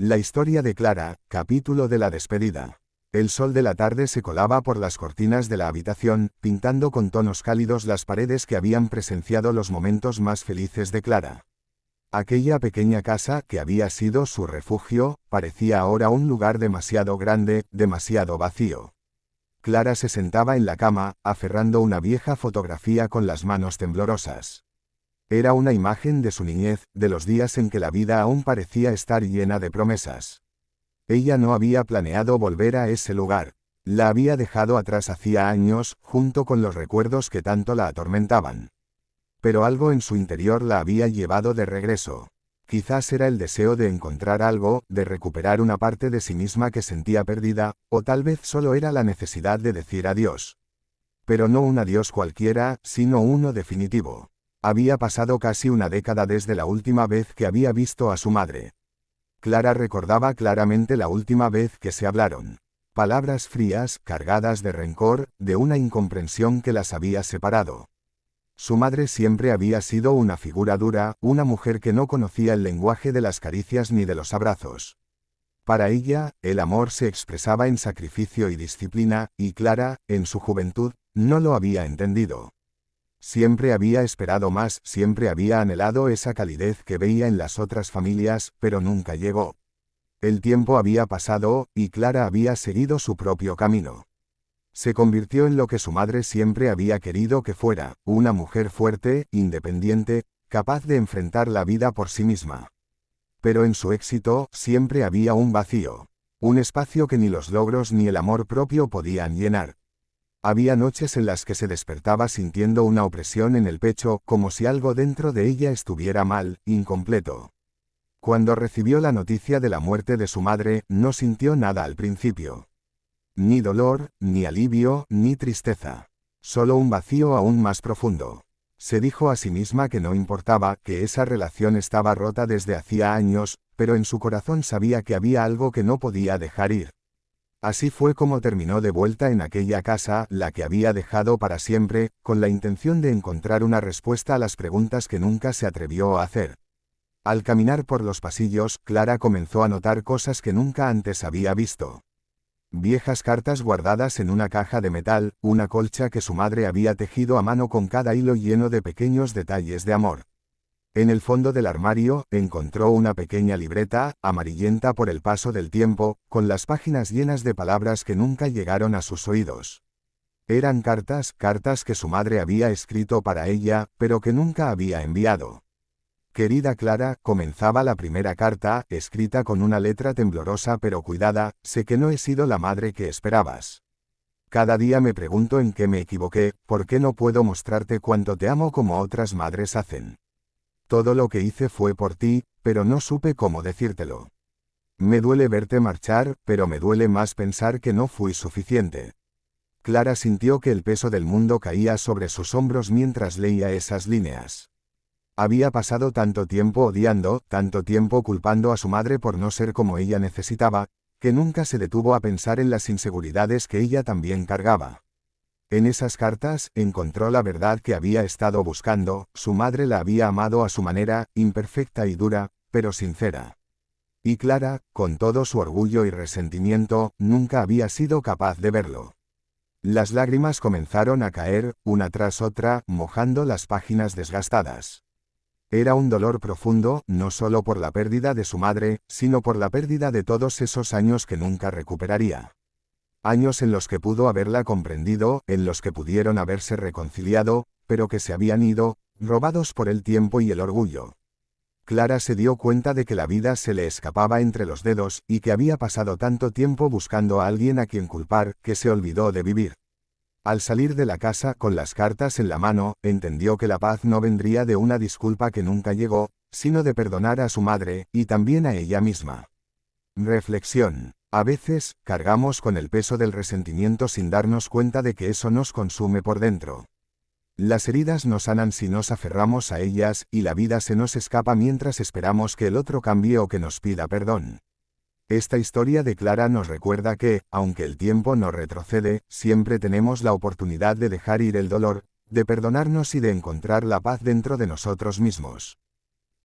La historia de Clara, capítulo de la despedida. El sol de la tarde se colaba por las cortinas de la habitación, pintando con tonos cálidos las paredes que habían presenciado los momentos más felices de Clara. Aquella pequeña casa, que había sido su refugio, parecía ahora un lugar demasiado grande, demasiado vacío. Clara se sentaba en la cama, aferrando una vieja fotografía con las manos temblorosas. Era una imagen de su niñez, de los días en que la vida aún parecía estar llena de promesas. Ella no había planeado volver a ese lugar. La había dejado atrás hacía años, junto con los recuerdos que tanto la atormentaban. Pero algo en su interior la había llevado de regreso. Quizás era el deseo de encontrar algo, de recuperar una parte de sí misma que sentía perdida, o tal vez solo era la necesidad de decir adiós. Pero no un adiós cualquiera, sino uno definitivo. Había pasado casi una década desde la última vez que había visto a su madre. Clara recordaba claramente la última vez que se hablaron. Palabras frías, cargadas de rencor, de una incomprensión que las había separado. Su madre siempre había sido una figura dura, una mujer que no conocía el lenguaje de las caricias ni de los abrazos. Para ella, el amor se expresaba en sacrificio y disciplina, y Clara, en su juventud, no lo había entendido. Siempre había esperado más, siempre había anhelado esa calidez que veía en las otras familias, pero nunca llegó. El tiempo había pasado, y Clara había seguido su propio camino. Se convirtió en lo que su madre siempre había querido que fuera, una mujer fuerte, independiente, capaz de enfrentar la vida por sí misma. Pero en su éxito, siempre había un vacío. Un espacio que ni los logros ni el amor propio podían llenar. Había noches en las que se despertaba sintiendo una opresión en el pecho, como si algo dentro de ella estuviera mal, incompleto. Cuando recibió la noticia de la muerte de su madre, no sintió nada al principio. Ni dolor, ni alivio, ni tristeza. Solo un vacío aún más profundo. Se dijo a sí misma que no importaba, que esa relación estaba rota desde hacía años, pero en su corazón sabía que había algo que no podía dejar ir. Así fue como terminó de vuelta en aquella casa, la que había dejado para siempre, con la intención de encontrar una respuesta a las preguntas que nunca se atrevió a hacer. Al caminar por los pasillos, Clara comenzó a notar cosas que nunca antes había visto. Viejas cartas guardadas en una caja de metal, una colcha que su madre había tejido a mano con cada hilo lleno de pequeños detalles de amor. En el fondo del armario, encontró una pequeña libreta, amarillenta por el paso del tiempo, con las páginas llenas de palabras que nunca llegaron a sus oídos. Eran cartas que su madre había escrito para ella, pero que nunca había enviado. Querida Clara, comenzaba la primera carta, escrita con una letra temblorosa pero cuidada, sé que no he sido la madre que esperabas. Cada día me pregunto en qué me equivoqué, por qué no puedo mostrarte cuánto te amo como otras madres hacen. Todo lo que hice fue por ti, pero no supe cómo decírtelo. Me duele verte marchar, pero me duele más pensar que no fui suficiente. Clara sintió que el peso del mundo caía sobre sus hombros mientras leía esas líneas. Había pasado tanto tiempo odiando, tanto tiempo culpando a su madre por no ser como ella necesitaba, que nunca se detuvo a pensar en las inseguridades que ella también cargaba. En esas cartas, encontró la verdad que había estado buscando, su madre la había amado a su manera, imperfecta y dura, pero sincera. Y Clara, con todo su orgullo y resentimiento, nunca había sido capaz de verlo. Las lágrimas comenzaron a caer, una tras otra, mojando las páginas desgastadas. Era un dolor profundo, no solo por la pérdida de su madre, sino por la pérdida de todos esos años que nunca recuperaría. Años en los que pudo haberla comprendido, en los que pudieron haberse reconciliado, pero que se habían ido, robados por el tiempo y el orgullo. Clara se dio cuenta de que la vida se le escapaba entre los dedos, y que había pasado tanto tiempo buscando a alguien a quien culpar, que se olvidó de vivir. Al salir de la casa con las cartas en la mano, entendió que la paz no vendría de una disculpa que nunca llegó, sino de perdonar a su madre, y también a ella misma. Reflexión. A veces, cargamos con el peso del resentimiento sin darnos cuenta de que eso nos consume por dentro. Las heridas nos sanan si nos aferramos a ellas, y la vida se nos escapa mientras esperamos que el otro cambie o que nos pida perdón. Esta historia de Clara nos recuerda que, aunque el tiempo no retrocede, siempre tenemos la oportunidad de dejar ir el dolor, de perdonarnos y de encontrar la paz dentro de nosotros mismos.